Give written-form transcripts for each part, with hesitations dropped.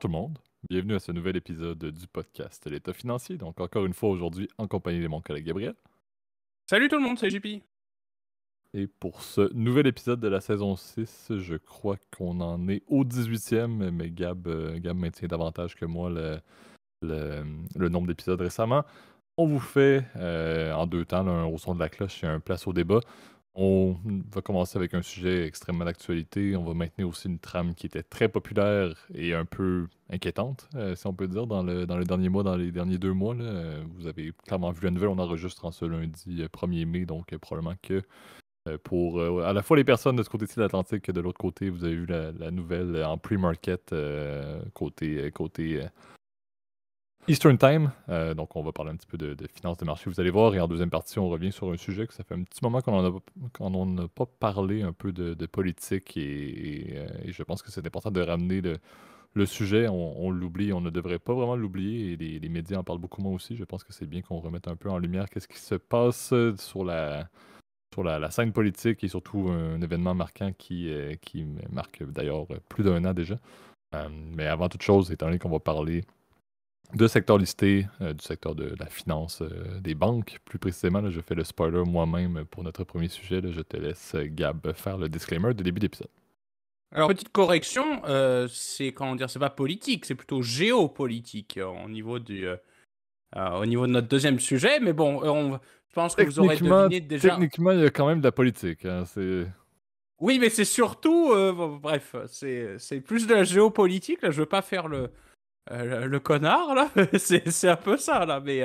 tout le monde, bienvenue à ce nouvel épisode du podcast L'État financier. Donc encore une fois aujourd'hui en compagnie de mon collègue Gabriel. Salut tout le monde, c'est JP. Et pour ce nouvel épisode de la saison 6, je crois qu'on en est au 18e, mais Gab maintient davantage que moi le nombre d'épisodes récemment. On vous fait en deux temps, là, un au son de la cloche et un place au débat. On va commencer avec un sujet extrêmement d'actualité. On va maintenir aussi une trame qui était très populaire et un peu inquiétante, si on peut dire, dans les derniers mois, dans les derniers 2 mois. Là. Vous avez clairement vu la nouvelle. On enregistre en ce lundi 1er mai, donc probablement que pour à la fois les personnes de ce côté-ci de l'Atlantique que de l'autre côté, vous avez vu la nouvelle en pre-market côté Eastern Time. Donc, on va parler un petit peu de finances de marché, vous allez voir. Et en deuxième partie, on revient sur un sujet que ça fait un petit moment qu'on n'a pas parlé un peu de politique. Et je pense que c'est important de ramener le sujet. On l'oublie, on ne devrait pas vraiment l'oublier. Et les médias en parlent beaucoup moins aussi. Je pense que c'est bien qu'on remette un peu en lumière qu'est-ce qui se passe sur la scène politique et surtout un événement marquant qui marque d'ailleurs plus d'un an déjà. Mais avant toute chose, étant donné qu'on va parler de secteur listé, du secteur de la finance, des banques. Plus précisément, là, je fais le spoiler moi-même pour notre premier sujet. Là, je te laisse, Gab, faire le disclaimer de début d'épisode. Alors petite correction, c'est c'est pas politique, c'est plutôt géopolitique au niveau de notre deuxième sujet. Mais bon, je pense que vous aurez deviné déjà. Techniquement, il y a quand même de la politique. Hein, Oui, mais c'est surtout, bon, bref, c'est plus de la géopolitique. Là, je veux pas faire le connard là. c'est un peu ça là, mais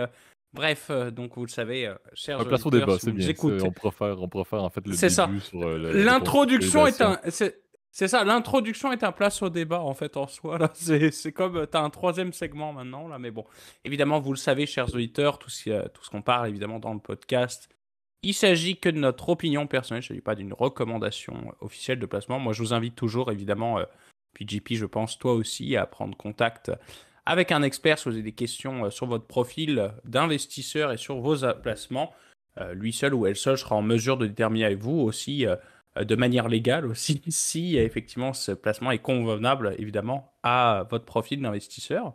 bref, donc vous le savez, chers un place au auditeurs, débat, si c'est vous nous bien. écoutez. On pourra faire en fait le C'est ça. début sur la L'introduction est décontextualisation. c'est ça, l'introduction est un place au débat en fait en soi là. C'est comme t'as un troisième segment maintenant là, mais bon, évidemment vous le savez, chers auditeurs, tout ce qu'on parle évidemment dans le podcast, il s'agit que de notre opinion personnelle. Il ne s'agit pas d'une recommandation officielle de placement. Moi, je vous invite toujours évidemment, puis JP, je pense toi aussi, à prendre contact avec un expert si vous avez des questions sur votre profil d'investisseur et sur vos placements. Lui seul ou elle seule sera en mesure de déterminer avec vous aussi, de manière légale aussi, si effectivement ce placement est convenable évidemment à votre profil d'investisseur.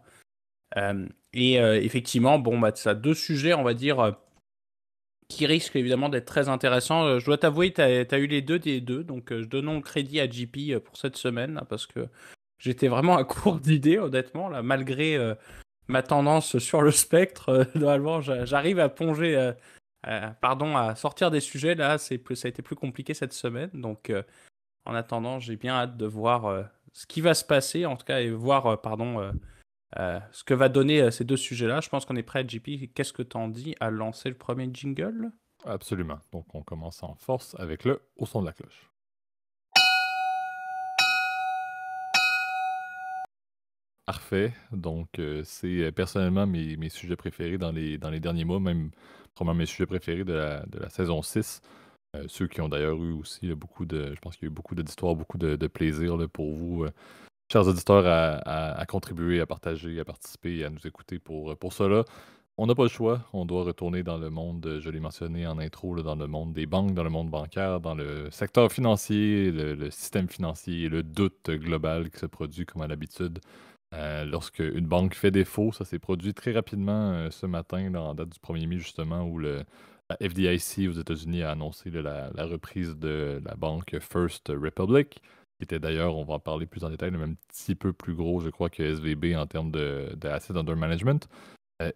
Effectivement, bon, bah, ça a deux sujets, on va dire, qui risquent évidemment d'être très intéressants. Je dois t'avouer, tu as eu les deux des deux, donc je donne le crédit à JP pour cette semaine, là, parce que j'étais vraiment à court d'idées, honnêtement, là, malgré ma tendance sur le spectre. Normalement, j'arrive à plonger, à sortir des sujets. Là, ça a été plus compliqué cette semaine. Donc, en attendant, j'ai bien hâte de voir ce qui va se passer, en tout cas, et voir, ce que va donner ces deux sujets-là. Je pense qu'on est prêt, JP. Qu'est-ce que t'en dis à lancer le premier jingle? Absolument. Donc, on commence en force avec le au son de la cloche. Parfait. Donc, c'est personnellement mes sujets préférés dans les derniers mois, même probablement mes sujets préférés de la saison 6. Ceux qui ont d'ailleurs eu aussi je pense qu'il y a eu beaucoup d'histoires, beaucoup de plaisir là, pour vous, chers auditeurs, à contribuer, à partager, à participer et à nous écouter pour cela. On n'a pas le choix. On doit retourner dans le monde, je l'ai mentionné en intro, là, dans le monde des banques, dans le monde bancaire, dans le secteur financier, le système financier et le doute global qui se produit comme à l'habitude. Lorsque une banque fait défaut, ça s'est produit très rapidement ce matin, là, en date du 1er mai, justement, où la FDIC aux États-Unis a annoncé là, la reprise de la banque First Republic, qui était d'ailleurs, on va en parler plus en détail, mais un petit peu plus gros, je crois, que SVB en termes de Asset Under Management.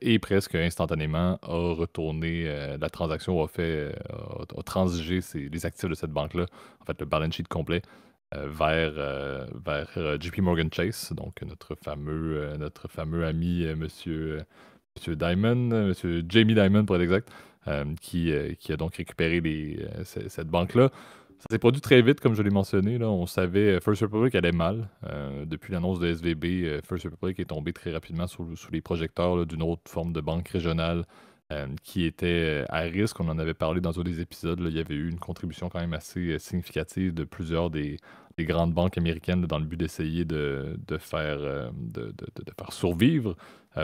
Et presque instantanément a retourné, la transaction a transigé les actifs de cette banque-là, en fait le balance sheet complet, vers JP Morgan Chase, donc notre fameux ami, monsieur Dimon, monsieur Jamie Dimon pour être exact, qui a donc récupéré cette banque-là. Ça s'est produit très vite, comme je l'ai mentionné. Là. On savait First Republic allait mal. Depuis l'annonce de SVB, First Republic est tombé très rapidement sous les projecteurs là, d'une autre forme de banque régionale qui était à risque. On en avait parlé dans un des épisodes. Là. Il y avait eu une contribution quand même assez significative de plusieurs des grandes banques américaines là, dans le but d'essayer de faire survivre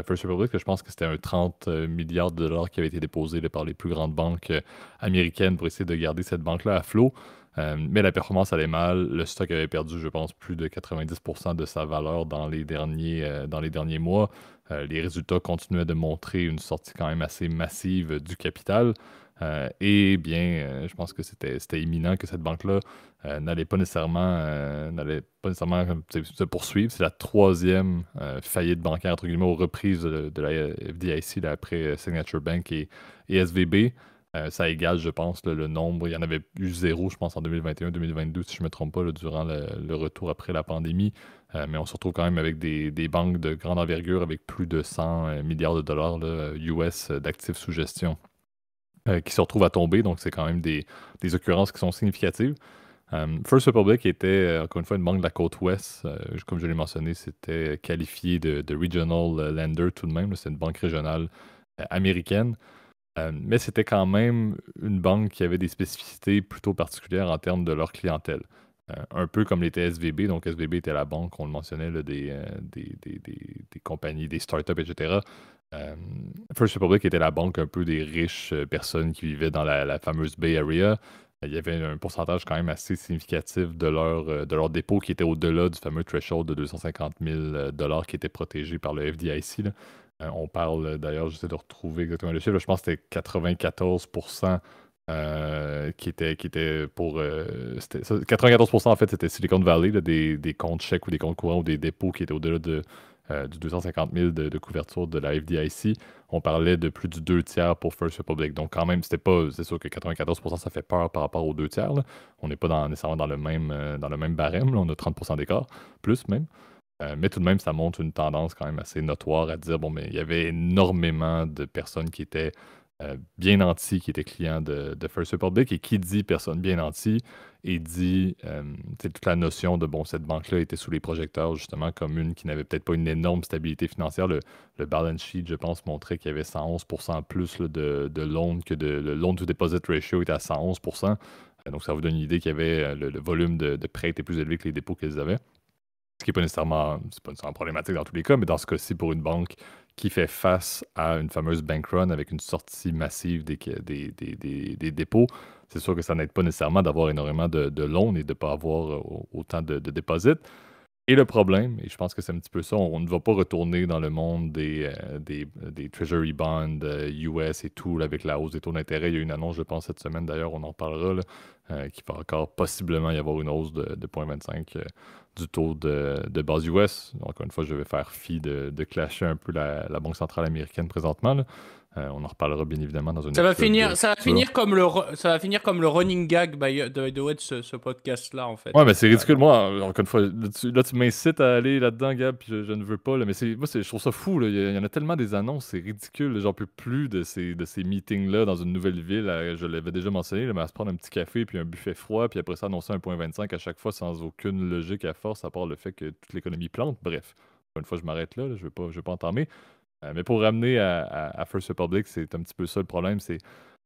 First Republic. Je pense que c'était un 30 milliards de dollars qui avait été déposé là, par les plus grandes banques américaines pour essayer de garder cette banque-là à flot. Mais la performance allait mal. Le stock avait perdu, je pense, plus de 90% de sa valeur dans les derniers mois. Les résultats continuaient de montrer une sortie quand même assez massive du capital. Et bien, je pense que c'était imminent que cette banque-là n'allait pas nécessairement se poursuivre. C'est la troisième faillite bancaire, entre guillemets, aux reprises de la FDIC là, après Signature Bank et SVB. Ça égale, je pense, le nombre. Il y en avait eu zéro, je pense, en 2021-2022, si je ne me trompe pas, là, durant le retour après la pandémie. Mais on se retrouve quand même avec des banques de grande envergure avec plus de 100 milliards de dollars là, US d'actifs sous gestion qui se retrouvent à tomber. Donc, c'est quand même des occurrences qui sont significatives. First Republic était, encore une fois, une banque de la côte ouest. Comme je l'ai mentionné, c'était qualifié de regional lender tout de même. C'est une banque régionale américaine. Mais c'était quand même une banque qui avait des spécificités plutôt particulières en termes de leur clientèle. Un peu comme l'était SVB. Donc, SVB était la banque, on le mentionnait, là, des compagnies, des startups, etc. Euh, First Republic était la banque un peu des riches personnes qui vivaient dans la fameuse Bay Area. Il y avait un pourcentage quand même assez significatif de leur dépôt qui était au-delà du fameux threshold de 250 000 dollars qui était protégé par le FDIC, là. On parle d'ailleurs, j'essaie de retrouver exactement le chiffre, là, je pense que c'était 94% qui était pour. 94% en fait, c'était Silicon Valley, là, des comptes chèques ou des comptes courants ou des dépôts qui étaient au-delà du 250 000 de couverture de la FDIC. On parlait de plus du 2 tiers pour First Republic. Donc, quand même, c'est sûr que 94%, ça fait peur par rapport aux 2 tiers, là. On n'est pas nécessairement dans le même barème, là. On a 30% d'écart, plus même. Mais tout de même, ça montre une tendance quand même assez notoire à dire, bon, mais il y avait énormément de personnes qui étaient bien nantis, qui étaient clients de First Republic. Et qui dit personne bien nantie et dit toute la notion de, bon, cette banque-là était sous les projecteurs, justement, comme une qui n'avait peut-être pas une énorme stabilité financière. Le balance sheet, je pense, montrait qu'il y avait 111% plus là, de loans que le loan to deposit ratio était à 111%. Donc, ça vous donne une idée qu'il y avait le volume de prêts était plus élevé que les dépôts qu'ils avaient. Ce qui n'est pas nécessairement problématique dans tous les cas, mais dans ce cas-ci, pour une banque qui fait face à une fameuse bank run avec une sortie massive des dépôts, c'est sûr que ça n'aide pas nécessairement d'avoir énormément de loans et de ne pas avoir autant de deposits. Et le problème, et je pense que c'est un petit peu ça, on ne va pas retourner dans le monde des Treasury Bonds US et tout, là, avec la hausse des taux d'intérêt. Il y a eu une annonce, je pense, cette semaine, d'ailleurs, on en parlera, là, qu'il va encore possiblement y avoir une hausse de 0,25 du taux de base US. Donc, encore une fois, je vais faire fi de clasher un peu la Banque centrale américaine présentement, là. On en reparlera bien évidemment dans un Ça va épisode finir, ça va futur. finir comme ça va finir comme le running gag de ce podcast-là, en fait. Ouais, mais c'est ridicule. Moi, encore une fois, là, tu m'incites à aller là-dedans, Gab, puis je ne veux pas. Là, mais je trouve ça fou. Là. Il y en a tellement des annonces, c'est ridicule. J'en peux plus de ces meetings-là dans une nouvelle ville. Je l'avais déjà mentionné, là, mais à se prendre un petit café, puis un buffet froid, puis après ça, annoncer 1,25 à chaque fois sans aucune logique à force, à part le fait que toute l'économie plante. Bref, encore une fois, je m'arrête là, je ne vais pas entamer. Mais pour ramener à First Republic, c'est un petit peu ça le problème. C'est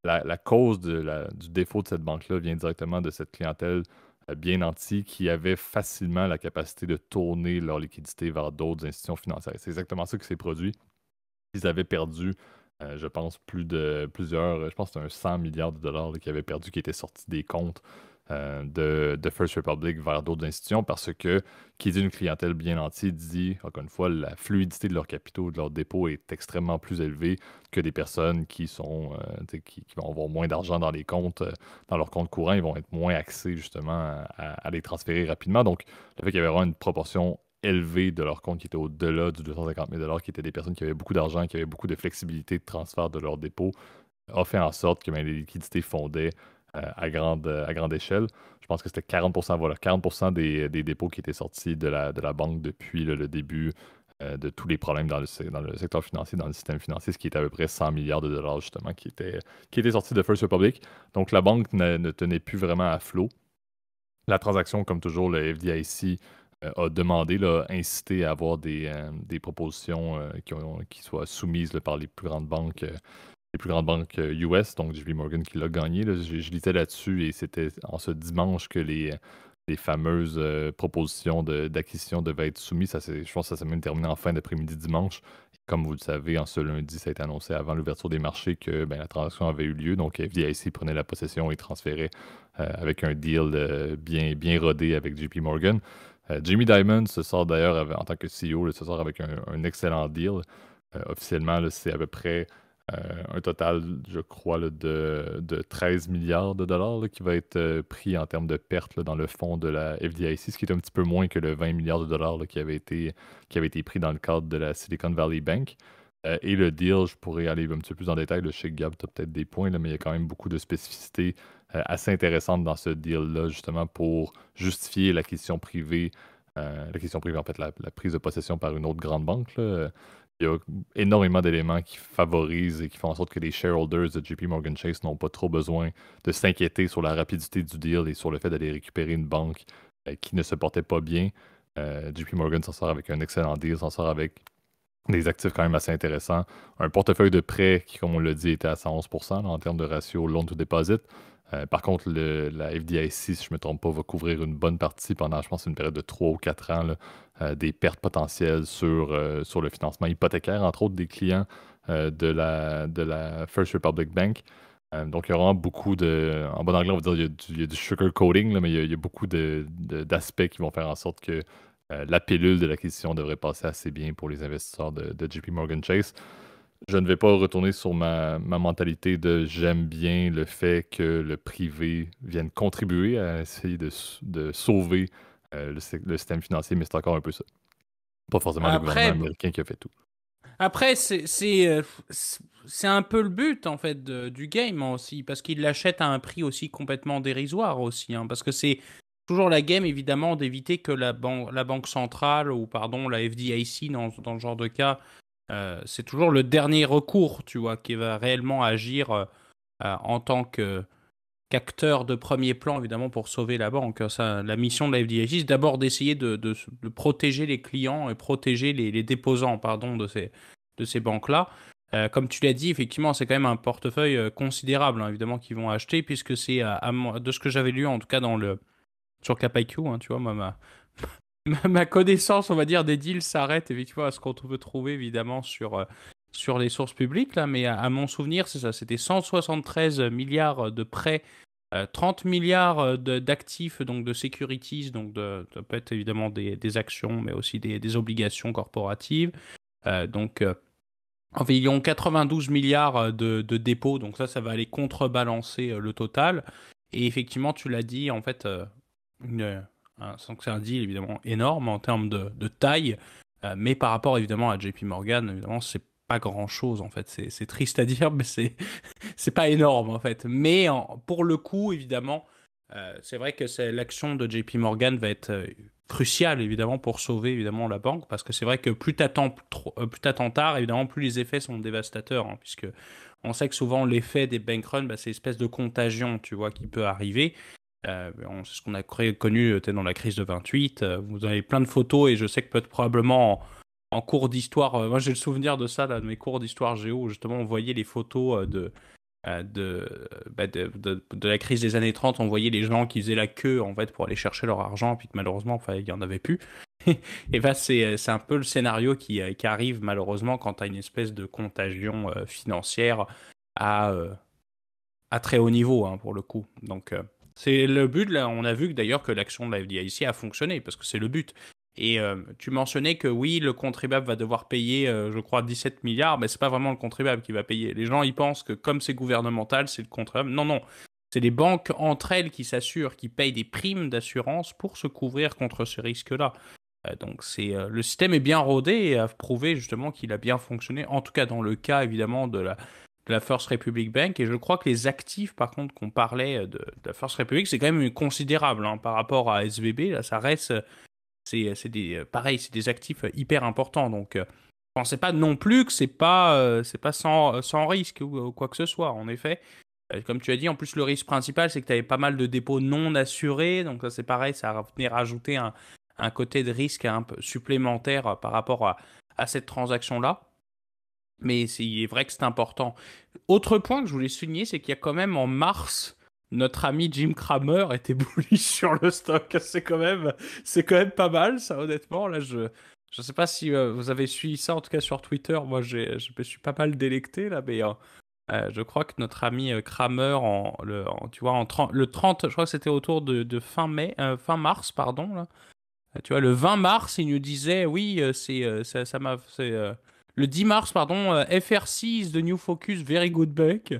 la cause du défaut de cette banque-là vient directement de cette clientèle bien nantie qui avait facilement la capacité de tourner leur liquidité vers d'autres institutions financières. C'est exactement ça qui s'est produit. Ils avaient perdu, je pense, je pense que c'était un 100 milliards de dollars là, qu'ils avaient perdu, qui étaient sortis des comptes de First Republic vers d'autres institutions parce que, qui dit une clientèle bien nantie, dit, encore une fois, la fluidité de leurs capitaux, de leurs dépôts est extrêmement plus élevée que des personnes qui vont avoir moins d'argent dans les comptes, dans leurs comptes courants, ils vont être moins axés justement à les transférer rapidement. Donc, le fait qu'il y avait vraiment une proportion élevée de leurs comptes qui était au-delà du 250 000 qui étaient des personnes qui avaient beaucoup d'argent, qui avaient beaucoup de flexibilité de transfert de leurs dépôts, a fait en sorte que les liquidités fondaient à grande échelle. Je pense que c'était 40%, voilà, 40% des dépôts qui étaient sortis de la banque depuis le début de tous les problèmes dans le secteur financier, dans le système financier, ce qui est à peu près 100 milliards de dollars, justement, qui étaient sortis de First Republic. Donc, la banque ne tenait plus vraiment à flot. La transaction, comme toujours, le FDIC a demandé, là, incité à avoir des propositions qui soient soumises là, par les plus grandes banques US, donc JP Morgan qui l'a gagné. Là. Je lisais là-dessus et c'était en ce dimanche que les fameuses propositions d'acquisition devaient être soumises. Je pense que ça s'est même terminé en fin d'après-midi dimanche. Comme vous le savez, en ce lundi, ça a été annoncé avant l'ouverture des marchés que la transaction avait eu lieu. Donc, FDIC prenait la possession et transférait avec un deal bien, bien rodé avec JP Morgan. Jamie Dimon se sort d'ailleurs en tant que CEO, là, se sort avec un excellent deal. Officiellement, là, c'est à peu près un total, je crois, là, de 13 milliards de dollars là, qui va être pris en termes de pertes là, dans le fonds de la FDIC, ce qui est un petit peu moins que le 20 milliards de dollars là, qui avait été pris dans le cadre de la Silicon Valley Bank. Et le deal, je pourrais aller un petit peu plus en détail. Là, je sais que Gab, tu as peut-être des points, là, mais il y a quand même beaucoup de spécificités assez intéressantes dans ce deal-là, justement, pour justifier l'acquisition privée. L'acquisition privée, en fait, la prise de possession par une autre grande banque. Là. Il y a énormément d'éléments qui favorisent et qui font en sorte que les shareholders de JP Morgan Chase n'ont pas trop besoin de s'inquiéter sur la rapidité du deal et sur le fait d'aller récupérer une banque qui ne se portait pas bien. JP Morgan s'en sort avec un excellent deal, s'en sort avec des actifs quand même assez intéressants. Un portefeuille de prêts qui, comme on l'a dit, était à 111% là, en termes de ratio loan to deposit. Par contre, la FDIC, si je ne me trompe pas, va couvrir une bonne partie pendant, je pense, une période de 3 ou 4 ans, là, des pertes potentielles sur le financement hypothécaire, entre autres des clients de la First Republic Bank. Donc, il y a vraiment beaucoup de. En bon anglais, on va dire il y a du sugar coating, là, mais il y a beaucoup d'aspects qui vont faire en sorte que la pilule de l'acquisition devrait passer assez bien pour les investisseurs de JP Morgan Chase. Je ne vais pas retourner sur ma mentalité de j'aime bien le fait que le privé vienne contribuer à essayer de sauver le système financier, mais c'est encore un peu ça. Pas forcément le gouvernement Après, américain qui a fait tout. Après, c'est un peu le but en fait du game aussi, parce qu'il l'achète à un prix aussi complètement dérisoire aussi, hein, parce que c'est toujours la game évidemment d'éviter que la banque centrale ou pardon la FDIC dans le genre de cas, c'est toujours le dernier recours, tu vois, qui va réellement agir en tant qu'acteur de premier plan évidemment pour sauver la banque. Ça, la mission de la FDIC, c'est d'abord d'essayer de protéger les clients et protéger les déposants pardon de ces banques-là. Comme tu l'as dit, effectivement, c'est quand même un portefeuille considérable, hein, évidemment, qu'ils vont acheter, puisque c'est, de ce que j'avais lu, en tout cas, sur CapIQ, hein, tu vois, ma connaissance, on va dire, des deals s'arrête, effectivement, à ce qu'on peut trouver, évidemment, sur les sources publiques, là, mais à mon souvenir, c'est ça, c'était 173 milliards de prêts, 30 milliards d'actifs, donc de securities, donc ça peut être évidemment des actions, mais aussi des obligations corporatives. Donc, environ 92 milliards de dépôts, donc ça va aller contrebalancer le total. Et effectivement, tu l'as dit, en fait, sans que c'est un deal évidemment énorme en termes de taille, mais par rapport évidemment à JP Morgan, évidemment, c'est pas grand-chose en fait. C'est triste à dire, mais c'est pas énorme en fait. Mais pour le coup, évidemment, c'est vrai que l'action de JP Morgan va être cruciale évidemment pour sauver évidemment la banque, parce que c'est vrai que plus t'attends tard, évidemment, plus les effets sont dévastateurs, hein, puisque on sait que souvent l'effet des bank runs, c'est une espèce de contagion, tu vois, qui peut arriver. C'est ce qu'on a connu dans la crise de 28. Vous avez plein de photos et je sais que peut-être probablement en cours d'histoire, moi j'ai le souvenir de ça, là, de mes cours d'histoire géo, où justement on voyait les photos de la crise des années 30, on voyait les gens qui faisaient la queue en fait pour aller chercher leur argent, puis que malheureusement, enfin, il n'y en avait plus. Et ben c'est un peu le scénario qui arrive malheureusement quand tu as une espèce de contagion financière à, euh, à très haut niveau, hein, pour le coup. Donc c'est le but, là, on a vu que d'ailleurs que l'action de la FDIC a fonctionné, parce que c'est le but. Et tu mentionnais que oui, le contribuable va devoir payer, je crois, 17 milliards, mais c'est pas vraiment le contribuable qui va payer. Les gens, ils pensent que comme c'est gouvernemental, c'est le contribuable. Non, non. C'est les banques entre elles qui s'assurent, qui payent des primes d'assurance pour se couvrir contre ce risque-là. Donc le système est bien rodé et a prouvé justement qu'il a bien fonctionné, en tout cas dans le cas évidemment de la First Republic Bank. Et je crois que les actifs, par contre, qu'on parlait de la First Republic, c'est quand même considérable, hein, par rapport à SVB. Là, ça reste pareil, c'est des actifs hyper importants. Donc, je pensais pas non plus que c'est pas sans risque ou quoi que ce soit. En effet, comme tu as dit, en plus le risque principal, c'est que tu avais pas mal de dépôts non assurés. Donc ça, c'est pareil, ça va venir rajouter un côté de risque un peu supplémentaire par rapport à cette transaction-là. Mais il est vrai que c'est important. Autre point que je voulais souligner, c'est qu'il y a quand même en mars, notre ami Jim Cramer était bullish sur le stock. C'est quand même pas mal, ça, honnêtement. Là, Je sais pas si vous avez suivi ça, en tout cas sur Twitter. Moi, je me suis pas mal délecté là, mais je crois que notre ami Kramer, tu vois, le 30, je crois que c'était autour de fin mars, pardon, là. Tu vois, le 20 mars, il nous disait, oui, le 10 mars, pardon, FRC is the new focus, very good bank.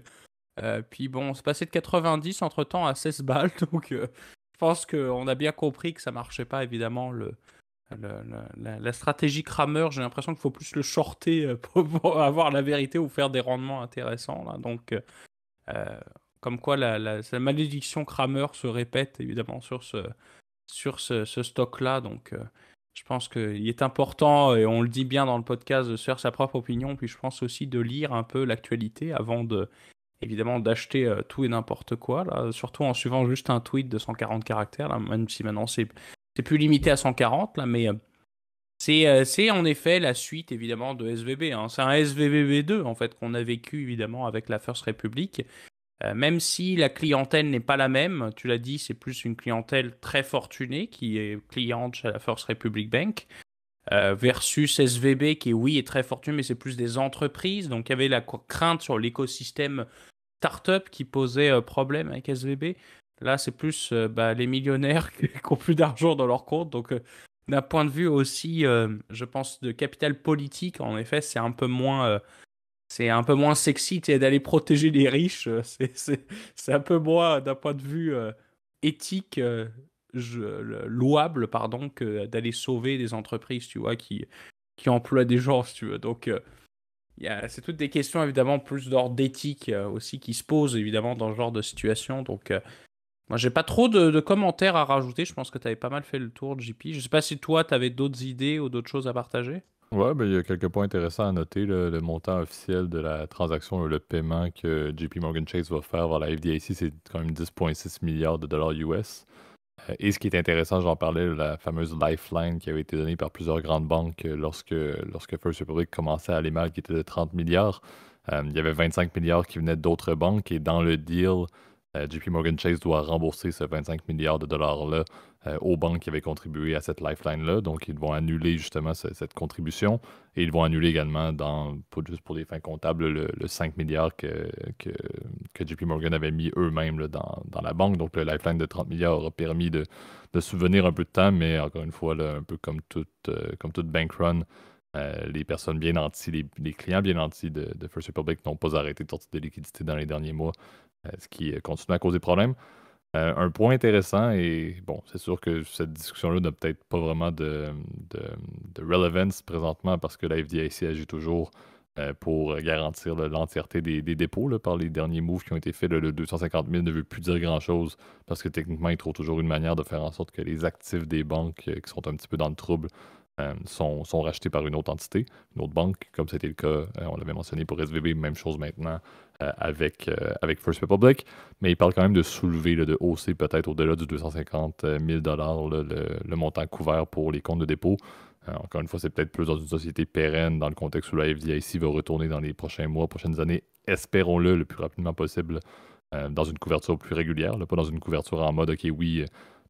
Puis bon, c'est passé de 90 entre-temps à 16 balles, donc je pense qu'on a bien compris que ça marchait pas, évidemment, la stratégie Kramer. J'ai l'impression qu'il faut plus le shorter pour avoir la vérité ou faire des rendements intéressants, là. Donc, euh, comme quoi la malédiction Kramer se répète, évidemment, sur ce stock-là. Donc, je pense qu'il est important, et on le dit bien dans le podcast, de se faire sa propre opinion. Puis je pense aussi de lire un peu l'actualité avant évidemment, d'acheter tout et n'importe quoi, là. Surtout en suivant juste un tweet de 140 caractères, là, même si maintenant c'est plus limité à 140, là, mais c'est en effet la suite, évidemment, de SVB, hein. C'est un SVB2, en fait, qu'on a vécu, évidemment, avec la First Republic. Même si la clientèle n'est pas la même, tu l'as dit, c'est plus une clientèle très fortunée qui est cliente chez la First Republic Bank, versus SVB qui, oui, est très fortunée, mais c'est plus des entreprises. Donc il y avait la crainte sur l'écosystème startup qui posait problème avec SVB. Là, c'est plus les millionnaires qui ont plus d'argent dans leur compte. Donc, d'un point de vue aussi, je pense, de capital politique, en effet, c'est un peu moins sexy d'aller protéger les riches. C'est un peu moins, d'un point de vue éthique, louable, pardon, que d'aller sauver des entreprises, tu vois, qui emploient des gens, si tu veux. Donc, c'est toutes des questions, évidemment, plus d'ordre d'éthique aussi, qui se posent, évidemment, dans ce genre de situation. Donc, moi, j'ai pas trop de commentaires à rajouter. Je pense que tu avais pas mal fait le tour, JP. Je sais pas si toi, tu avais d'autres idées ou d'autres choses à partager. Ouais, ben, il y a quelques points intéressants à noter. Le montant officiel de la transaction, le paiement que JP Morgan Chase va faire vers la FDIC, c'est quand même 10,6 milliards de dollars US. Et ce qui est intéressant, j'en parlais, la fameuse lifeline qui avait été donnée par plusieurs grandes banques lorsque First Republic commençait à aller mal, qui était de 30 milliards. Il y avait 25 milliards qui venaient d'autres banques et dans le deal, JP Morgan Chase doit rembourser ce 25 milliards de dollars-là aux banques qui avaient contribué à cette lifeline-là. Donc, ils vont annuler justement cette contribution et ils vont annuler également, pas juste pour des fins comptables, le 5 milliards que JP Morgan avait mis eux-mêmes là, dans la banque. Donc, le lifeline de 30 milliards aura permis de souvenir un peu de temps, mais encore une fois, là, un peu comme toute bank run, les personnes bien nantis, les clients bien nantis de First Republic n'ont pas arrêté de sortir de liquidités dans les derniers mois, ce qui continue à causer problème. Un point intéressant, et bon, c'est sûr que cette discussion-là n'a peut-être pas vraiment de relevance présentement parce que la FDIC agit toujours pour garantir là, l'entièreté des dépôts là, par les derniers moves qui ont été faits. Le 250 000 ne veut plus dire grand-chose parce que techniquement, ils trouvent toujours une manière de faire en sorte que les actifs des banques qui sont un petit peu dans le trouble sont rachetés par une autre entité, une autre banque, comme c'était le cas, on l'avait mentionné pour SVB, même chose maintenant avec First Republic, mais il parle quand même de soulever, là, de hausser peut-être au-delà du 250 000 le montant couvert pour les comptes de dépôt. Encore une fois, c'est peut-être plus dans une société pérenne, dans le contexte où la FDIC va retourner dans les prochains mois, prochaines années, espérons-le, le plus rapidement possible, dans une couverture plus régulière, là, pas dans une couverture en mode, OK, oui,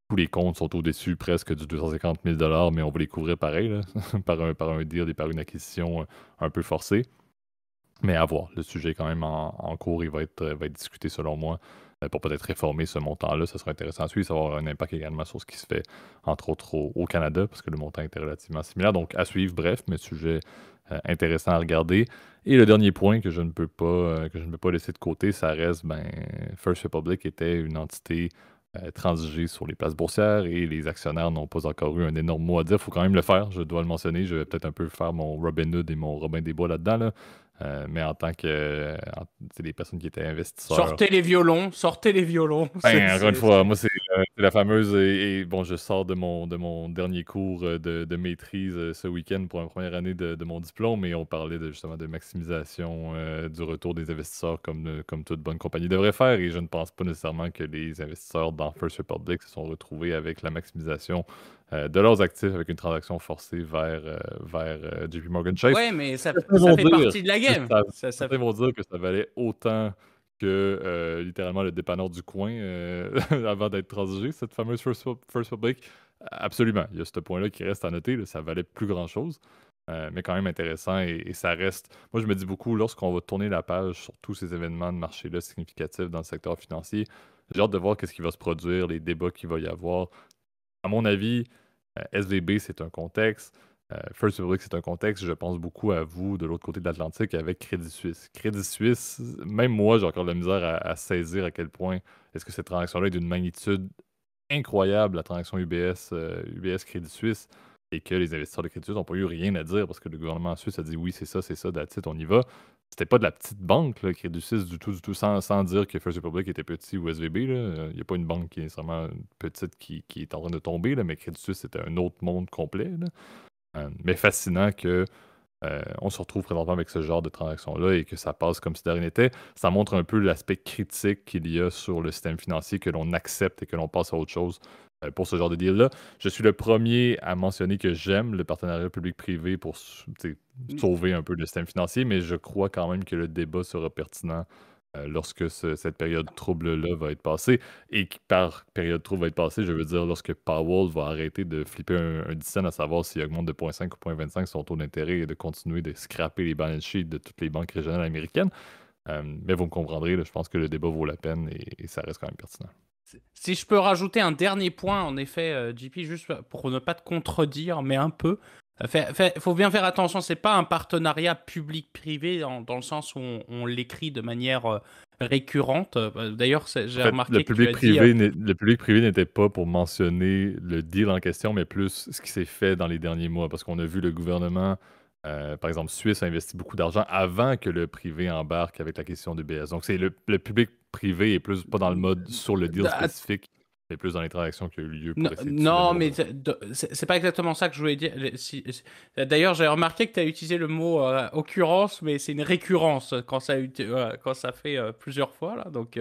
tous les comptes sont au-dessus presque du 250 000 mais on va les couvrir pareil, là, par un deal et par une acquisition un peu forcée. Mais à voir, le sujet est quand même en cours, il va être discuté selon moi pour peut-être réformer ce montant-là. Ça sera intéressant à suivre, ça va avoir un impact également sur ce qui se fait, entre autres, au Canada, parce que le montant était relativement similaire. Donc à suivre, bref, mais sujet intéressant à regarder. Et le dernier point que je ne peux pas laisser de côté, ça reste, First Republic était une entité transigée sur les places boursières et les actionnaires n'ont pas encore eu un énorme mot à dire. Il faut quand même le faire, je dois le mentionner. Je vais peut-être un peu faire mon Robin Hood et mon Robin des Bois là-dedans, là. Mais en tant que c'est des personnes qui étaient investisseurs. Sortez les violons, sortez les violons. Encore une fois, moi, c'est la fameuse. Et bon, je sors de mon dernier cours de maîtrise ce week-end pour la première année de mon diplôme et on parlait justement de maximisation du retour des investisseurs comme toute bonne compagnie devrait faire. Et je ne pense pas nécessairement que les investisseurs dans First Republic se sont retrouvés avec la maximisation de leurs actifs avec une transaction forcée vers JP Morgan Chase. Ouais, mais ça Certains vont fait dire partie de la que game. certains vont dire que ça valait autant que littéralement le dépanneur du coin avant d'être transigé, cette fameuse First Public. Absolument, il y a ce point-là qui reste à noter, là, ça valait plus grand-chose, mais quand même intéressant et ça reste. Moi, je me dis beaucoup, lorsqu'on va tourner la page sur tous ces événements de marché-là significatifs dans le secteur financier, j'ai hâte de voir qu'est-ce qui va se produire, les débats qu'il va y avoir. À mon avis, SVB, c'est un contexte. First Republic, c'est un contexte. Je pense beaucoup à vous de l'autre côté de l'Atlantique avec Crédit Suisse. Crédit Suisse, même moi, j'ai encore de la misère à saisir à quel point est-ce que cette transaction-là est d'une magnitude incroyable, la transaction UBS Crédit Suisse, et que les investisseurs de Crédit Suisse n'ont pas eu rien à dire parce que le gouvernement suisse a dit oui, c'est ça, that's it, on y va. C'était pas de la petite banque, là, Crédit Suisse, du tout, sans dire que First Republic était petit ou SVB. Il n'y a pas une banque qui est nécessairement petite qui est en train de tomber, là, mais Crédit Suisse, c'était un autre monde complet. Là. Mais fascinant que on se retrouve présentement avec ce genre de transaction-là et que ça passe comme si de rien n'était. Ça montre un peu l'aspect critique qu'il y a sur le système financier, que l'on accepte et que l'on passe à autre chose pour ce genre de deal-là. Je suis le premier à mentionner que j'aime le partenariat public-privé pour sauver un peu le système financier, mais je crois quand même que le débat sera pertinent lorsque cette période trouble-là va être passée. Et par période trouble va être passée, je veux dire lorsque Powell va arrêter de flipper un 10 cents à savoir s'il augmente de 0,5 ou 0,25 son taux d'intérêt et de continuer de scraper les balance sheets de toutes les banques régionales américaines. Mais vous me comprendrez, là, je pense que le débat vaut la peine et ça reste quand même pertinent. Si je peux rajouter un dernier point, en effet, JP, juste pour ne pas te contredire, mais un peu. Faut bien faire attention, c'est pas un partenariat public-privé dans le sens où on l'écrit de manière récurrente. D'ailleurs, j'ai remarqué que tu as dit... Le public privé n'était pas pour mentionner le deal en question, mais plus ce qui s'est fait dans les derniers mois, parce qu'on a vu le gouvernement, par exemple, suisse, a investi beaucoup d'argent avant que le privé embarque avec la question du BS. Donc, c'est le public privé est plus pas dans le mode sur le deal spécifique, mais plus dans les transactions qui ont eu lieu pour essayer de Non, soulever mais c'est pas exactement ça que je voulais dire. D'ailleurs, j'ai remarqué que tu as utilisé le mot occurrence, mais c'est une récurrence quand quand ça fait plusieurs fois. Là. Donc,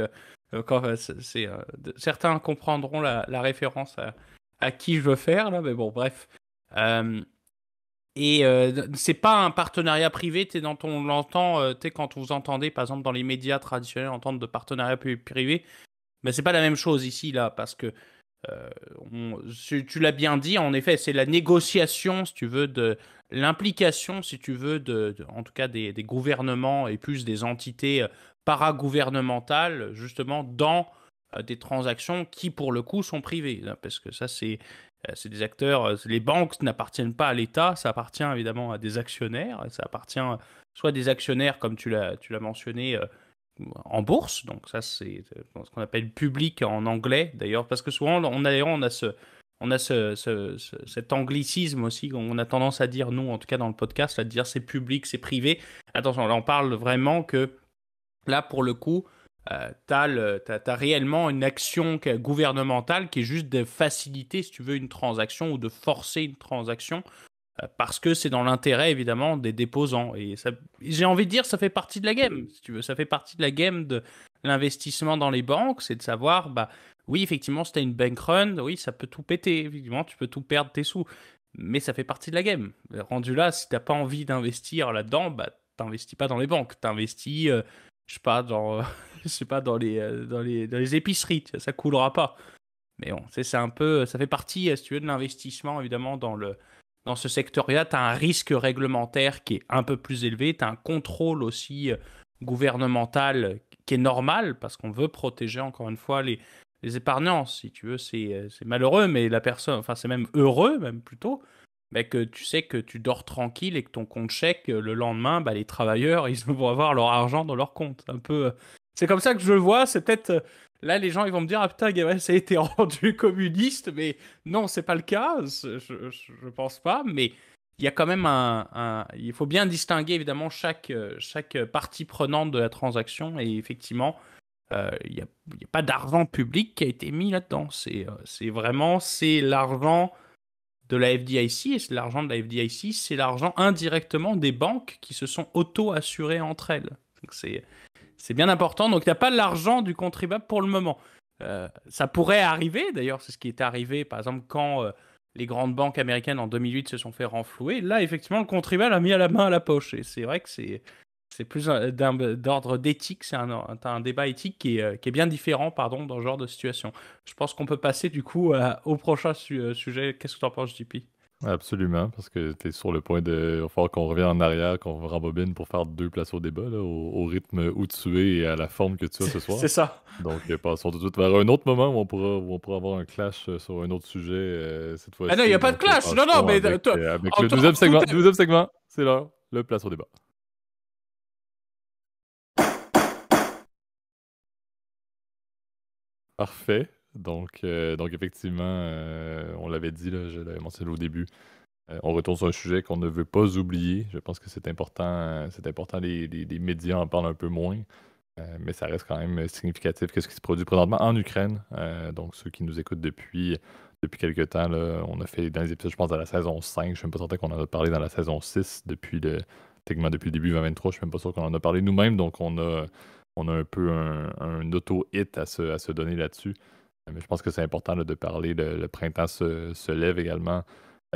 certains comprendront la référence à qui je veux faire, là, mais bon, bref. C'est pas un partenariat privé, on l'entend, quand vous entendez, par exemple, dans les médias traditionnels, entendre de partenariat privé, mais c'est pas la même chose ici, là, parce que tu l'as bien dit, en effet, c'est la négociation, si tu veux, de l'implication, si tu veux, en tout cas des gouvernements et plus des entités paragouvernementales, justement, dans des transactions qui, pour le coup, sont privées. Là, parce que ça, c'est des acteurs, les banques n'appartiennent pas à l'État, ça appartient évidemment à des actionnaires, ça appartient soit des actionnaires, comme tu l'as mentionné, en bourse, donc ça c'est ce qu'on appelle public en anglais d'ailleurs, parce que souvent on a cet anglicisme aussi, on a tendance à dire, nous en tout cas dans le podcast, à dire c'est public, c'est privé. Attention, là on parle vraiment que, là pour le coup, t'as réellement une action gouvernementale qui est juste de faciliter, si tu veux, une transaction ou de forcer une transaction parce que c'est dans l'intérêt, évidemment, des déposants. Et j'ai envie de dire, ça fait partie de la game, si tu veux. Ça fait partie de la game de l'investissement dans les banques, c'est de savoir, bah, oui, effectivement, si tu as une bank run, oui, ça peut tout péter, évidemment, tu peux tout perdre tes sous. Mais ça fait partie de la game. Rendu là, si tu n'as pas envie d'investir là-dedans, bah, t'investis pas dans les banques. T'investis, je sais pas, je sais pas, dans les épiceries. Ça coulera pas. Mais bon, c'est un peu, ça fait partie, si tu veux, de l'investissement, évidemment, dans ce secteur-là, tu as un risque réglementaire qui est un peu plus élevé, tu as un contrôle aussi gouvernemental qui est normal, parce qu'on veut protéger, encore une fois, les épargnants. Si tu veux, c'est malheureux, mais la personne, enfin, c'est même heureux, même plutôt, mais que tu sais que tu dors tranquille et que ton compte chèque, le lendemain, bah, les travailleurs, ils vont avoir leur argent dans leur compte. Un peu, c'est comme ça que je le vois, c'est peut-être... Là, les gens ils vont me dire ah putain, Gabriel, ça a été rendu communiste, mais non, c'est pas le cas, je pense pas. Mais il y a quand même il faut bien distinguer évidemment chaque partie prenante de la transaction et effectivement, il y a pas d'argent public qui a été mis là-dedans. C'est vraiment l'argent de la FDIC et c'est l'argent de la FDIC, c'est l'argent indirectement des banques qui se sont auto-assurées entre elles. Donc c'est bien important. Donc, il n'y a pas l'argent du contribuable pour le moment. Ça pourrait arriver, d'ailleurs, c'est ce qui est arrivé, par exemple, quand les grandes banques américaines en 2008 se sont fait renflouer. Là, effectivement, le contribuable a mis la main à la poche. Et c'est vrai que C'est plus d'ordre d'éthique, t'as un débat éthique qui est bien différent, pardon, dans ce genre de situation. Je pense qu'on peut passer du coup au prochain sujet. Qu'est-ce que tu en penses, JP? Absolument, parce que tu es sur le point de. Il va falloir qu'on revienne en arrière, qu'on rembobine pour faire deux places au débat, là, au rythme où tu es et à la forme que tu as ce soir. C'est ça. Donc, passons tout de suite vers un autre moment où on pourra avoir un clash sur un autre sujet cette Ah non, il n'y a fois-ci. pas de Donc, clash. Non, non, passons mais avec le en deuxième tout segment. Deuxième segment, c'est l'heure, le place au débat. Parfait. Donc effectivement, on l'avait dit, là, je l'avais mentionné au début. On retourne sur un sujet qu'on ne veut pas oublier. Je pense que c'est important. C'est important, les médias en parlent un peu moins. Mais ça reste quand même significatif. Qu'est-ce qui se produit présentement en Ukraine? Donc, ceux qui nous écoutent depuis quelques temps, là, on a fait dans les épisodes, je pense, dans la saison 5. Je ne suis même pas certain qu'on en a parlé dans la saison 6 techniquement depuis le début 2023. Je ne suis même pas sûr qu'on en a parlé nous-mêmes. Donc, on a un peu un auto-hit à se donner là-dessus. Mais je pense que c'est important là, de parler. Le printemps se lève également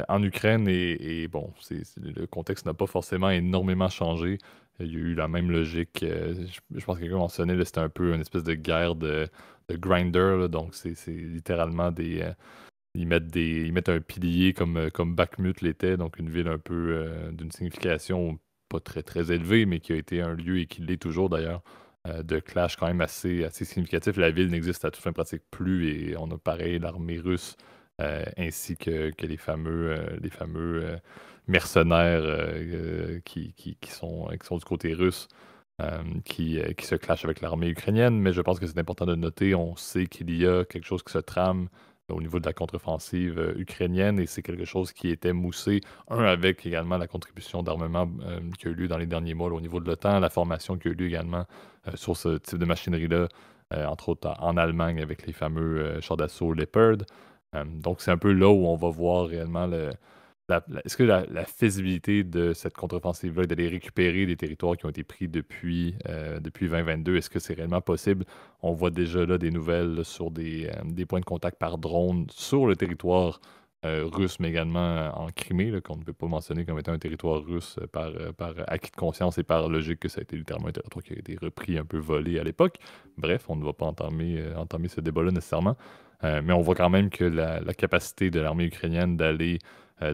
en Ukraine et bon, le contexte n'a pas forcément énormément changé. Il y a eu la même logique. Je pense que quelqu'un mentionnait, là, c'était un peu une espèce de guerre de grinder. Là, donc, c'est littéralement ils mettent un pilier comme Bakhmut l'était, donc une ville un peu d'une signification pas très, très élevée, mais qui a été un lieu, et qui l'est toujours d'ailleurs, de clash quand même assez significatif. La ville n'existe à toute fin pratique plus, et on a pareil l'armée russe ainsi que les fameux mercenaires qui sont du côté russe, qui se clashent avec l'armée ukrainienne. Mais je pense que c'est important de noter, on sait qu'il y a quelque chose qui se trame au niveau de la contre-offensive ukrainienne, et c'est quelque chose qui était moussé, avec également la contribution d'armement qui a eu lieu dans les derniers mois là, au niveau de l'OTAN, la formation qui a eu lieu également sur ce type de machinerie-là, entre autres en Allemagne avec les fameux chars d'assaut Leopard. Donc, c'est un peu là où on va voir réellement est-ce que la faisabilité de cette contre-offensive-là, d'aller récupérer des territoires qui ont été pris depuis 2022, est-ce que c'est réellement possible? On voit déjà là des nouvelles là, sur des points de contact par drone sur le territoire russe, mais également en Crimée, là, qu'on ne peut pas mentionner comme étant un territoire russe par acquis de conscience et par logique que ça a été littéralement un territoire qui a été repris, un peu volé à l'époque. Bref, on ne va pas entamer ce débat-là nécessairement. Mais on voit quand même que la capacité de l'armée ukrainienne d'aller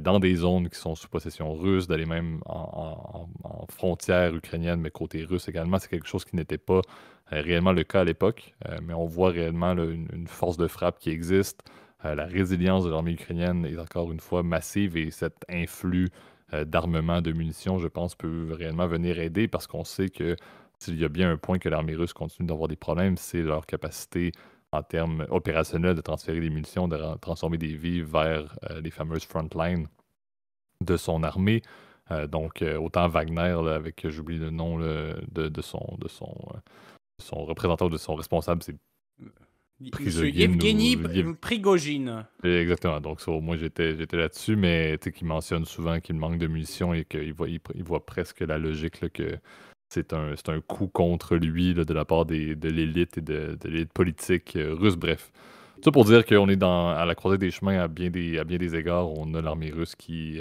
dans des zones qui sont sous possession russe, d'aller même en frontière ukrainienne, mais côté russe également, c'est quelque chose qui n'était pas réellement le cas à l'époque. Mais on voit réellement là, une force de frappe qui existe. La résilience de l'armée ukrainienne est encore une fois massive, et cet influx d'armement, de munitions, je pense, peut réellement venir aider, parce qu'on sait que s'il y a bien un point que l'armée russe continue d'avoir des problèmes, c'est leur capacité en termes opérationnels de transférer des munitions, de transformer des vies vers les fameuses front lines de son armée. Donc, autant Wagner, là, avec, j'oublie le nom là, de son représentant, de son responsable, c'est Monsieur Prisogine Yevgeny ou Prigogine. Exactement. Donc, ça, au moins, j'étais là-dessus, mais tu sais, qu'il mentionne souvent qu'il manque de munitions et qu'il voit presque la logique là, que c'est un coup contre lui là, de la part de l'élite et de l'élite politique russe. Bref. Ça pour dire qu'on est à la croisée des chemins à bien des égards. On a l'armée russe qui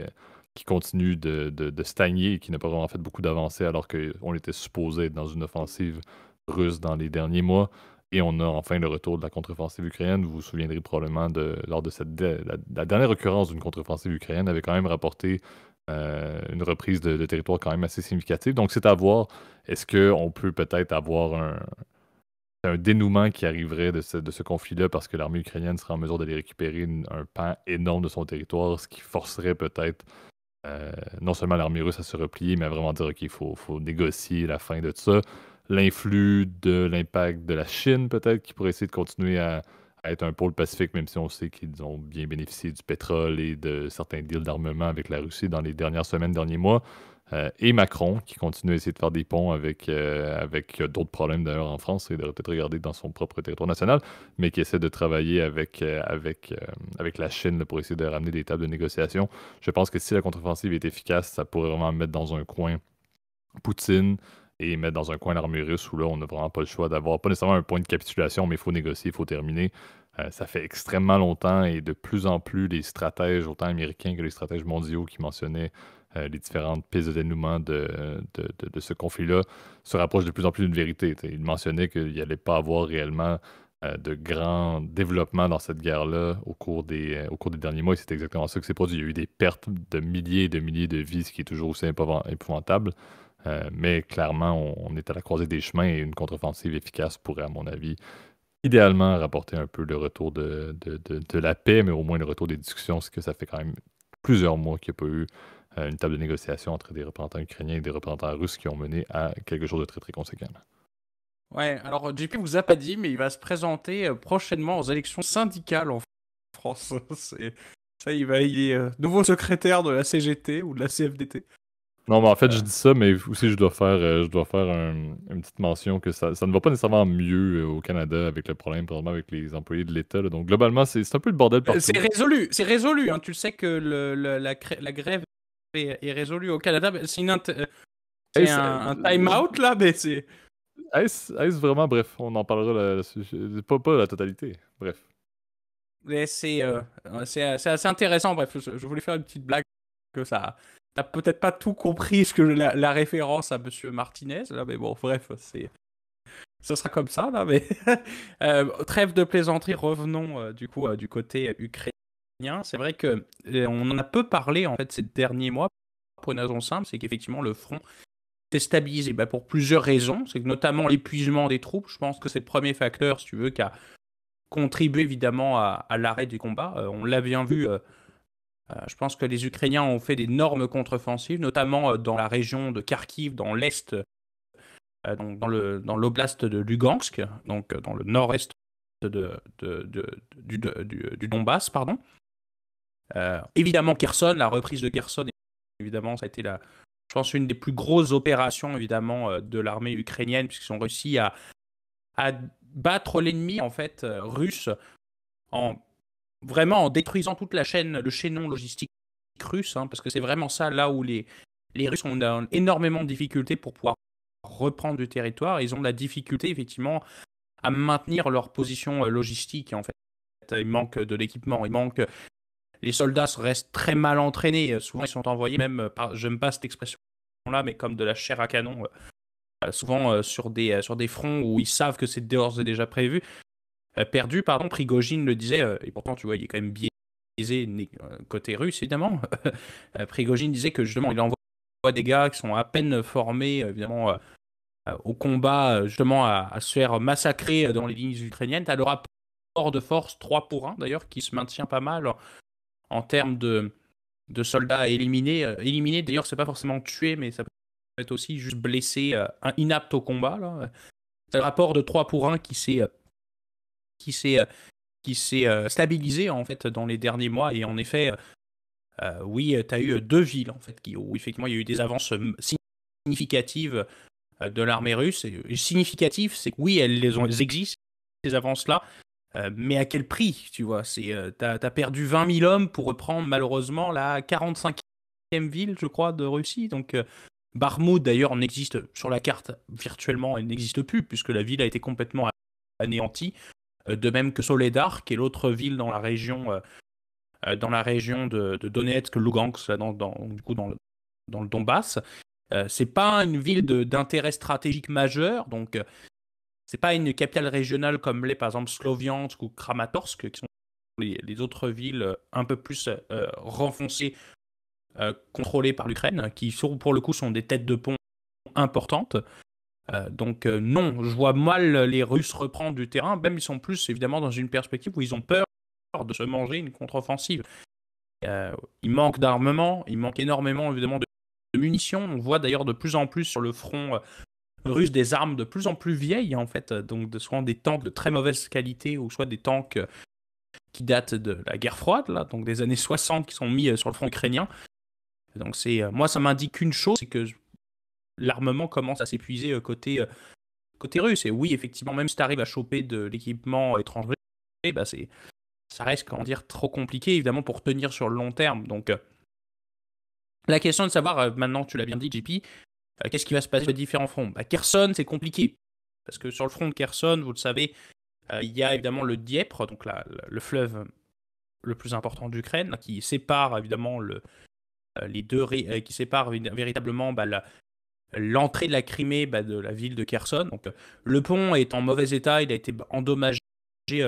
continue de stagner et qui n'a pas vraiment fait beaucoup d'avancées, alors qu'on était supposé être dans une offensive russe dans les derniers mois. Et on a enfin le retour de la contre-offensive ukrainienne. Vous vous souviendrez probablement lors de la dernière occurrence d'une contre-offensive ukrainienne avait quand même rapporté une reprise de territoire quand même assez significative. Donc, c'est à voir. Est-ce qu'on peut peut-être avoir un dénouement qui arriverait de ce conflit-là, parce que l'armée ukrainienne serait en mesure d'aller récupérer un pan énorme de son territoire, ce qui forcerait peut-être non seulement l'armée russe à se replier, mais à vraiment dire, OK, il faut négocier la fin de tout ça. L'influx de l'impact de la Chine, peut-être, qui pourrait essayer de continuer à être un pôle pacifique, même si on sait qu'ils ont bien bénéficié du pétrole et de certains deals d'armement avec la Russie dans les dernières semaines, derniers mois. Et Macron, qui continue à essayer de faire des ponts avec d'autres problèmes d'ailleurs en France, il devrait peut-être regarder dans son propre territoire national, mais qui essaie de travailler avec la Chine là, pour essayer de ramener des tables de négociation. Je pense que si la contre-offensive est efficace, ça pourrait vraiment mettre dans un coin Poutine et mettre dans un coin l'armée russe, où là, on n'a vraiment pas le choix d'avoir, pas nécessairement un point de capitulation, mais il faut négocier, il faut terminer. Ça fait extrêmement longtemps, et de plus en plus, les stratèges, autant américains que les stratèges mondiaux qui mentionnaient les différentes pistes de dénouement de ce conflit-là se rapprochent de plus en plus d'une vérité. Il mentionnait qu'il n'y allait pas avoir réellement de grands développements dans cette guerre-là au cours des derniers mois, et c'est exactement ça qui s'est produit. Il y a eu des pertes de milliers et de milliers de vies, ce qui est toujours aussi épouvantable. Mais clairement, on est à la croisée des chemins et une contre-offensive efficace pourrait, à mon avis, idéalement rapporter un peu le retour de la paix, mais au moins le retour des discussions, parce que ça fait quand même plusieurs mois qu'il n'y a pas eu une table de négociation entre des représentants ukrainiens et des représentants russes qui ont mené à quelque chose de très très conséquent. Ouais, alors JP vous a pas dit, mais il va se présenter prochainement aux élections syndicales en France. Il est nouveau secrétaire de la CGT ou de la CFDT. Non, mais en fait, je Euh, dis ça, mais aussi je dois faire une petite mention que ça ne va pas nécessairement mieux au Canada avec le problème, probablement avec les employés de l'État, là. Donc, globalement, c'est un peu le bordel partout. C'est résolu. Hein. Tu le sais que la grève est résolue au Canada. Mais c'est Est-ce un time-out là, mais c'est. est-ce vraiment, bref, on en parlera pas la totalité. Bref. Mais c'est assez intéressant. Bref, je voulais faire une petite blague que ça. T'as peut-être pas tout compris ce que la référence à Monsieur Martinez là, mais bon, bref, ça sera comme ça là. Mais trêve de plaisanterie. Revenons du coup du côté ukrainien. C'est vrai que on en a peu parlé en fait ces derniers mois pour une raison simple, c'est qu'effectivement le front s'est stabilisé pour plusieurs raisons. C'est que notamment l'épuisement des troupes. Je pense que c'est le premier facteur, si tu veux, qui a contribué évidemment à l'arrêt du combat. On l'a bien vu. Je pense que les Ukrainiens ont fait d'énormes contre-offensives, notamment dans la région de Kharkiv, dans l'est, donc dans l'oblast de Lugansk, donc dans le nord-est du Donbass, pardon. Évidemment, Kherson, la reprise de Kherson, évidemment, ça a été je pense, une des plus grosses opérations, évidemment, de l'armée ukrainienne, puisqu'ils ont réussi à battre l'ennemi, en fait, russe, vraiment en détruisant toute la chaîne, le chaînon logistique russe, hein, parce que c'est vraiment ça là où les Russes ont énormément de difficultés pour pouvoir reprendre du territoire. Ils ont de la difficulté, effectivement, à maintenir leur position logistique, en fait. Il manque de l'équipement, les soldats restent très mal entraînés. Souvent, ils sont envoyés même, j'aime pas cette expression-là, mais comme de la chair à canon, souvent sur des fronts où ils savent que c'est d'ores et déjà perdu, pardon. Prigogine le disait, et pourtant, tu vois, il est quand même biaisé côté russe, évidemment. Prigogine disait que justement, il envoie des gars qui sont à peine formés, évidemment, au combat, justement, à se faire massacrer dans les lignes ukrainiennes. Tu as le rapport de force 3 pour 1, d'ailleurs, qui se maintient pas mal en termes de soldats éliminés. Éliminés, d'ailleurs, c'est pas forcément tués, mais ça peut être aussi juste blessé, inapte au combat. Là. C'est le rapport de 3 pour 1 qui s'est stabilisé en fait dans les derniers mois. Et en effet, oui, tu as eu deux villes en fait où effectivement il y a eu des avances significatives de l'armée russe. Et significatif, c'est que oui, elles existent, ces avances-là, mais à quel prix, tu vois. T'as perdu 20 000 hommes pour reprendre malheureusement la 45e ville, je crois, de Russie. Donc Bakhmut, d'ailleurs, n'existe sur la carte virtuellement, elle n'existe plus, puisque la ville a été complètement anéantie. De même que Soledar, qui est l'autre ville dans la région de Donetsk, Lugansk, du coup dans le Donbass. C'est pas une ville d'intérêt stratégique majeur, donc c'est pas une capitale régionale comme l'est par exemple Sloviansk ou Kramatorsk, qui sont les autres villes un peu plus renfoncées, contrôlées par l'Ukraine, qui pour le coup sont des têtes de pont importantes. Donc non, je vois mal les Russes reprendre du terrain, même ils sont plus évidemment dans une perspective où ils ont peur de se manger une contre-offensive. Il manque d'armement, il manque énormément évidemment de munitions. On voit d'ailleurs de plus en plus sur le front russe des armes de plus en plus vieilles en fait, donc soit des tanks de très mauvaise qualité ou soit des tanks qui datent de la guerre froide, là, donc des années 60 qui sont mis sur le front ukrainien. Donc moi ça m'indique une chose, c'est que l'armement commence à s'épuiser côté russe. Et oui, effectivement, même si tu arrives à choper de l'équipement étranger, ça reste, comment dire, trop compliqué, évidemment, pour tenir sur le long terme. Donc, la question de savoir, maintenant, tu l'as bien dit, JP, qu'est-ce qui va se passer sur les différents fronts? Kherson, c'est compliqué. Parce que sur le front de Kherson, vous le savez, il y a évidemment le Dniepr, donc le fleuve le plus important d'Ukraine, qui sépare évidemment qui séparent véritablement l'entrée de la Crimée de la ville de Kherson. Donc, le pont est en mauvais état, il a été endommagé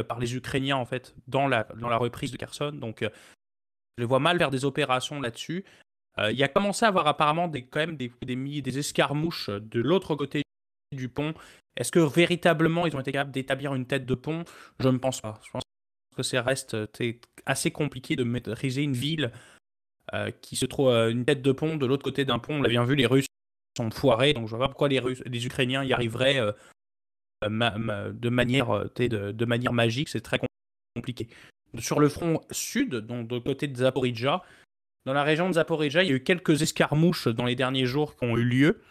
par les Ukrainiens en fait dans la reprise de Kherson. Donc, je les vois mal faire des opérations là-dessus. Il y a commencé à avoir apparemment quand même des escarmouches de l'autre côté du pont. Est-ce que véritablement ils ont été capables d'établir une tête de pont? Je ne pense pas. Je pense que ça reste assez compliqué de maîtriser une ville qui se trouve une tête de pont de l'autre côté d'un pont. On l'a bien vu, les Russes sont foirés, donc je vois pas pourquoi les Ukrainiens y arriveraient de manière magique. C'est très compliqué. Sur le front sud, donc de côté de Zaporijjia, dans la région de Zaporijjia, il y a eu quelques escarmouches dans les derniers jours qui ont eu lieu.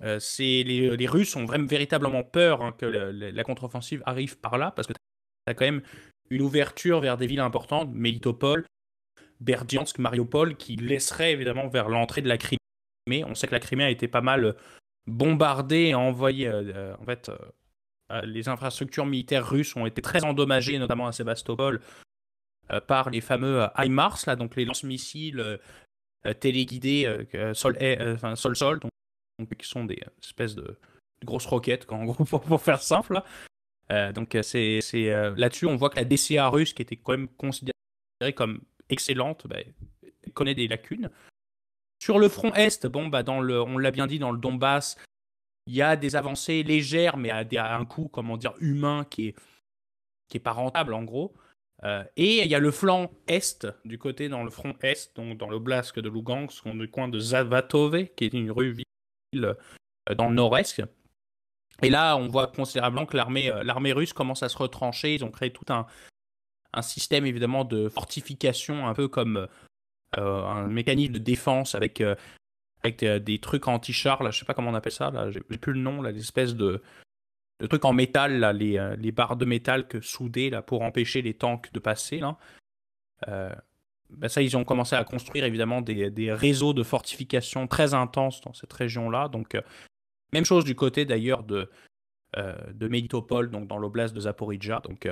Les Russes ont véritablement peur que la contre-offensive arrive par là, parce que tu as quand même une ouverture vers des villes importantes, Melitopol, Berdiansk, Mariupol, qui laisserait évidemment vers l'entrée de la Crimée. On sait que la Crimée a été pas mal bombardée et envoyée. Les infrastructures militaires russes ont été très endommagées, notamment à Sébastopol, par les fameux HIMARS, là, donc les lance-missiles téléguidés sol-sol, donc qui sont des espèces de grosses roquettes, en gros, pour faire simple. Donc là-dessus, on voit que la DCA russe, qui était quand même considérée comme excellente, connaît des lacunes. Sur le front Est, on l'a bien dit, dans le Donbass, il y a des avancées légères, mais à un coût, humain qui est pas rentable, en gros. Et il y a le flanc Est, dans le front Est, donc dans l'oblast de Lugansk, dans le coin de Zavatove, qui est une ville dans le nord-est. Et là, on voit considérablement que l'armée russe commence à se retrancher. Ils ont créé tout un système, évidemment, de fortification, un peu comme un mécanisme de défense avec des trucs anti-chars. Là, je sais pas comment on appelle ça. Là, j'ai plus le nom. Là, des espèces de trucs en métal, là, les barres de métal soudées là, pour empêcher les tanks de passer. Là. Ça, ils ont commencé à construire, évidemment, des réseaux de fortification très intenses dans cette région-là. Donc, même chose du côté, d'ailleurs, de Melitopol, donc dans l'oblast de Zaporijjia. Donc,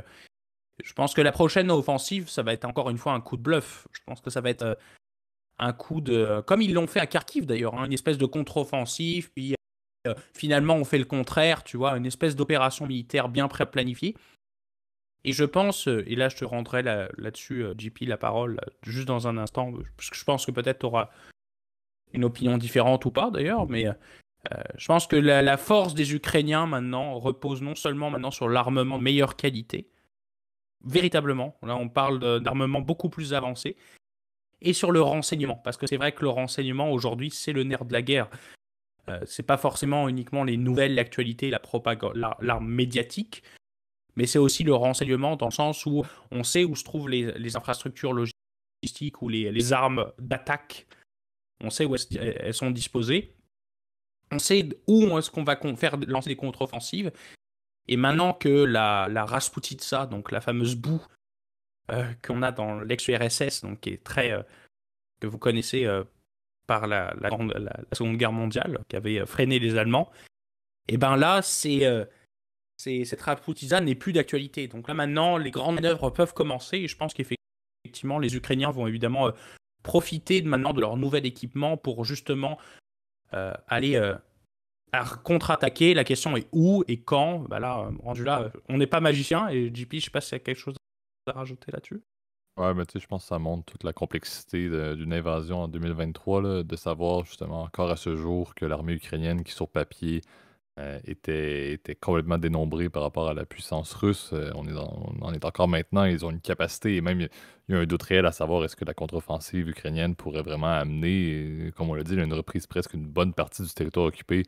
je pense que la prochaine offensive, ça va être encore une fois un coup de bluff. Je pense que ça va être un coup comme ils l'ont fait à Kharkiv, d'ailleurs, une espèce de contre-offensive, puis finalement, on fait le contraire, tu vois, une espèce d'opération militaire bien planifiée. Et je pense, et là je te rendrai là-dessus, JP, la parole, juste dans un instant, parce que je pense que peut-être tu auras une opinion différente ou pas d'ailleurs, mais je pense que la force des Ukrainiens maintenant repose non seulement maintenant sur l'armement de meilleure qualité, véritablement, là on parle d'armement beaucoup plus avancé, et sur le renseignement, parce que c'est vrai que le renseignement aujourd'hui c'est le nerf de la guerre. C'est pas forcément uniquement les nouvelles, l'actualité, la propagande, l'arme médiatique, mais c'est aussi le renseignement dans le sens où on sait où se trouvent les infrastructures logistiques ou les armes d'attaque. On sait où elles sont disposées. On sait où est-ce qu'on va faire lancer des contre-offensives. Et maintenant que la Rasputitsa, donc la fameuse boue qu'on a dans l'ex-URSS, donc qui est très que vous connaissez par la Seconde Guerre mondiale, qui avait freiné les Allemands, et ben là, cette Rasputitsa n'est plus d'actualité. Donc là, maintenant, les grandes manœuvres peuvent commencer, et je pense qu'effectivement, les Ukrainiens vont évidemment profiter maintenant de leur nouvel équipement pour justement aller à contre-attaquer. La question est où et quand. Là, rendu là, on n'est pas magicien, et JP, je sais pas s'il y a quelque chose à rajouter là-dessus. Ouais, mais tu sais, je pense que ça montre toute la complexité d'une invasion en 2023, là, de savoir justement encore à ce jour que l'armée ukrainienne, qui sur papier était complètement dénombrée par rapport à la puissance russe, on en est encore maintenant, ils ont une capacité, et même il y a un doute réel à savoir est-ce que la contre-offensive ukrainienne pourrait vraiment amener, comme on l'a dit, une reprise presque une bonne partie du territoire occupé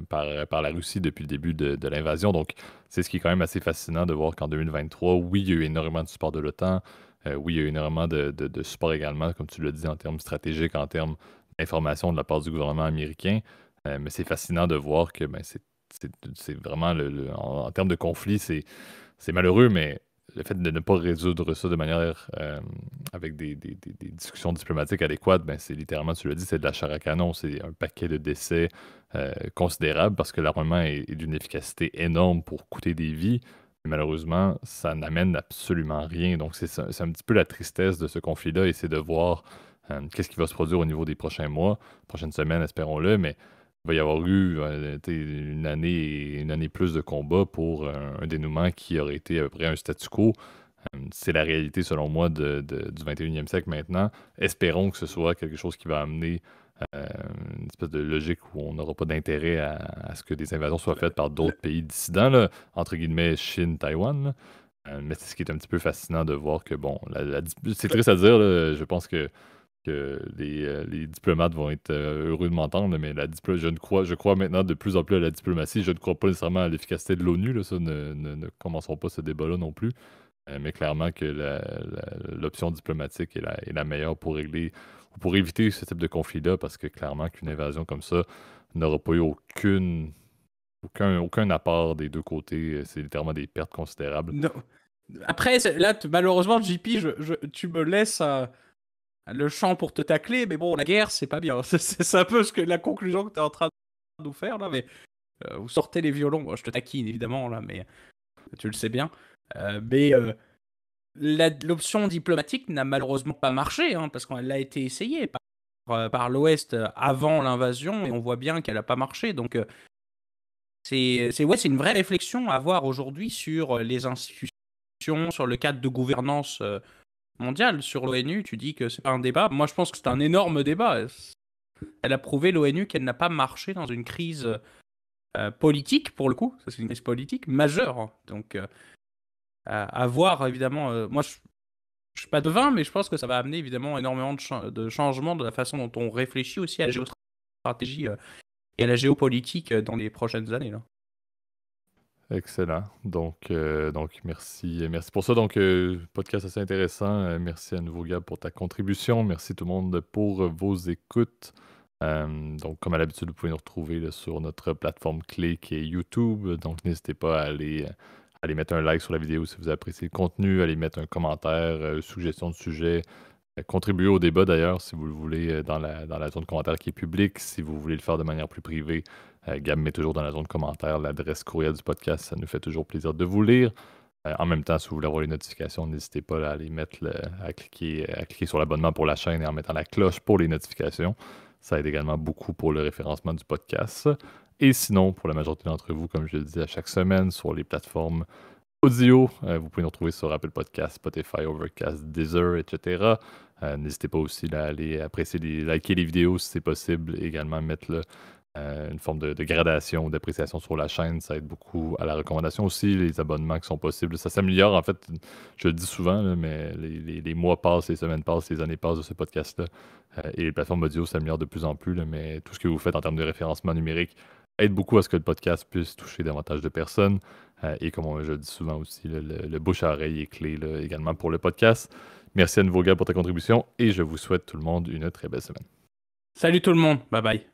par la Russie depuis le début de l'invasion. Donc, c'est ce qui est quand même assez fascinant de voir qu'en 2023, oui, il y a eu énormément de support de l'OTAN. Oui, il y a eu énormément de support également, comme tu l'as dit, en termes stratégiques, en termes d'information de la part du gouvernement américain. Mais c'est fascinant de voir que c'est vraiment, en termes de conflit, c'est malheureux, mais le fait de ne pas résoudre ça de manière avec des discussions diplomatiques adéquates, c'est littéralement, tu l'as dit, c'est de la chair à canon. C'est un paquet de décès considérable parce que l'armement est d'une efficacité énorme pour coûter des vies. Mais malheureusement, ça n'amène absolument rien. Donc, c'est un petit peu la tristesse de ce conflit-là, et c'est de voir Qu'est-ce qui va se produire au niveau des prochains mois, prochaines semaines, espérons-le, mais il va y avoir eu une année plus de combat pour un dénouement qui aurait été à peu près un statu quo. C'est la réalité, selon moi, du 21e siècle maintenant. Espérons que ce soit quelque chose qui va amener une espèce de logique où on n'aura pas d'intérêt à ce que des invasions soient faites par d'autres pays dissidents, là, entre guillemets Chine, Taïwan. Là. Mais c'est ce qui est un petit peu fascinant de voir que, bon, c'est triste à dire, là, je pense que les diplomates vont être heureux de m'entendre, mais je crois maintenant de plus en plus à la diplomatie. Je ne crois pas nécessairement à l'efficacité de l'ONU, là, ça, ne commençons pas ce débat-là non plus. Mais clairement que l'option diplomatique est la meilleure pour régler ou pour éviter ce type de conflit-là, parce que clairement qu'une invasion comme ça n'aura pas eu aucun apport des deux côtés. C'est littéralement des pertes considérables. Non. Après, là, malheureusement, JP, tu me laisses le champ pour te tacler, mais bon, la guerre, c'est pas bien. C'est un peu la conclusion que tu es en train de nous faire, là, mais vous sortez les violons. Bon, je te taquine, évidemment, là, mais tu le sais bien. Mais l'option diplomatique n'a malheureusement pas marché, hein, parce qu'elle a été essayée par l'Ouest avant l'invasion, et on voit bien qu'elle n'a pas marché. Donc, c'est une vraie réflexion à avoir aujourd'hui sur les institutions, sur le cadre de gouvernance mondiale. Sur l'ONU, tu dis que c'est pas un débat. Moi, je pense que c'est un énorme débat. Elle a prouvé, l'ONU, qu'elle n'a pas marché dans une crise politique, pour le coup. Ça, c'est une crise politique majeure. Donc, à voir, évidemment. Moi, je suis pas devin, mais je pense que ça va amener évidemment énormément de changements de la façon dont on réfléchit aussi à la géostratégie et à la géopolitique dans les prochaines années, là. Excellent. Donc merci. Merci pour ça. Donc, podcast assez intéressant. Merci à nouveau, Gab, pour ta contribution. Merci tout le monde pour vos écoutes. Donc, comme à l'habitude, vous pouvez nous retrouver là, sur notre plateforme clé qui est YouTube. Donc, n'hésitez pas à aller mettre un like sur la vidéo si vous appréciez le contenu, aller mettre un commentaire, suggestion de sujet, contribuer au débat d'ailleurs si vous le voulez dans la zone de commentaires qui est publique. Si vous voulez le faire de manière plus privée, Gab met toujours dans la zone de commentaires l'adresse courriel du podcast. Ça nous fait toujours plaisir de vous lire. En même temps, si vous voulez avoir les notifications, n'hésitez pas là, à aller mettre à cliquer sur l'abonnement pour la chaîne et en mettant la cloche pour les notifications. Ça aide également beaucoup pour le référencement du podcast. Et sinon, pour la majorité d'entre vous, comme je le dis à chaque semaine, sur les plateformes audio, vous pouvez nous retrouver sur Apple Podcasts, Spotify, Overcast, Deezer, etc. N'hésitez pas aussi à aller apprécier, liker les vidéos si c'est possible, et également mettre une forme de gradation ou d'appréciation sur la chaîne. Ça aide beaucoup à la recommandation aussi, les abonnements qui sont possibles. Ça s'améliore, en fait, je le dis souvent, là, mais les mois passent, les semaines passent, les années passent de ce podcast-là. Et les plateformes audio s'améliorent de plus en plus, là, mais tout ce que vous faites en termes de référencement numérique aide beaucoup à ce que le podcast puisse toucher davantage de personnes. Et comme je le dis souvent aussi, le bouche à oreille est clé là, également pour le podcast. Merci à nouveau, Gab, pour ta contribution et je vous souhaite tout le monde une très belle semaine. Salut tout le monde, bye bye.